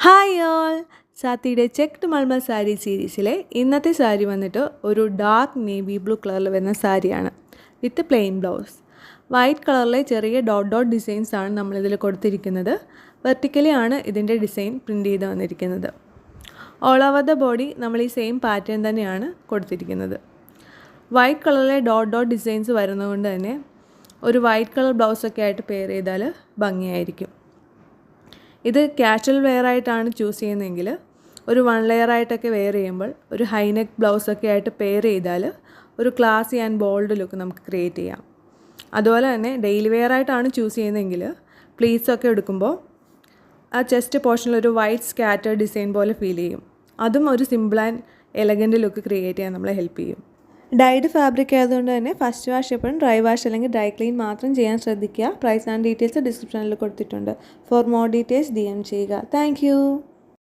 Hi all, സാത്തിയുടെ checked മൾമൽ sari സീരീസിലെ ഇന്നത്തെ സാരി വന്നിട്ട് ഒരു ഡാർക്ക് നേവി ബ്ലൂ കളറിൽ വരുന്ന സാരിയാണ് വിത്ത് പ്ലെയിൻ ബ്ലൗസ്. വൈറ്റ് കളറിലെ ചെറിയ ഡോട്ട് ഡോട്ട് ഡിസൈൻസ് ആണ് നമ്മളിതിൽ കൊടുത്തിരിക്കുന്നത്. വെർട്ടിക്കലി ആണ് ഇതിൻ്റെ ഡിസൈൻ പ്രിൻ്റ് ചെയ്ത് വന്നിരിക്കുന്നത്. ഓൾ ഓവർ ദ ബോഡി നമ്മൾ ഈ സെയിം പാറ്റേൺ തന്നെയാണ് കൊടുത്തിരിക്കുന്നത്. വൈറ്റ് കളറിലെ ഡോട്ട് ഡോട്ട് ഡിസൈൻസ് വരുന്നതുകൊണ്ട് തന്നെ ഒരു വൈറ്റ് കളർ ബ്ലൗസൊക്കെ ആയിട്ട് പെയർ ചെയ്താൽ ഭംഗിയായിരിക്കും. ഇത് കാഷ്വൽ വെയർ ആയിട്ടാണ് ചൂസ് ചെയ്യുന്നതെങ്കിൽ ഒരു 1 ലെയർ ആയിട്ടൊക്കെ വെയർ ചെയ്യുമ്പോൾ ഒരു ഹൈ നെക്ക് ബ്ലൗസൊക്കെ ആയിട്ട് പെയർ ചെയ്താൽ ഒരു ക്ലാസി ആൻഡ് ബോൾഡ് ലുക്ക് നമുക്ക് ക്രിയേറ്റ് ചെയ്യാം. അതുപോലെ തന്നെ ഡെയിലി വെയർ ആയിട്ടാണ് ചൂസ് ചെയ്യുന്നതെങ്കിൽ പ്ലീറ്റ്സൊക്കെ എടുക്കുമ്പോൾ ആ ചെസ്റ്റ് പോർഷനിൽ ഒരു വൈറ്റ് സ്കാറ്റർ ഡിസൈൻ പോലെ ഫീൽ ചെയ്യും. അതും ഒരു simple and elegant look create ചെയ്യാൻ നമ്മളെ ഹെൽപ്പ് ചെയ്യും. ഡൈഡ് ഫാബ്രിക് ആയതുകൊണ്ട് തന്നെ ഫസ്റ്റ് വാഷ് എപ്പോഴും ഡ്രൈ വാഷ് അല്ലെങ്കിൽ ഡ്രൈ ക്ലീൻ മാത്രം ചെയ്യാൻ ശ്രദ്ധിക്കുക. പ്രൈസ് ആൻഡ് ഡീറ്റെയിൽസ് ഡിസ്ക്രിപ്ഷനിൽ കൊടുത്തിട്ടുണ്ട്. ഫോർ മോർ ഡീറ്റെയിൽസ് DM ചെയ്യുക. താങ്ക്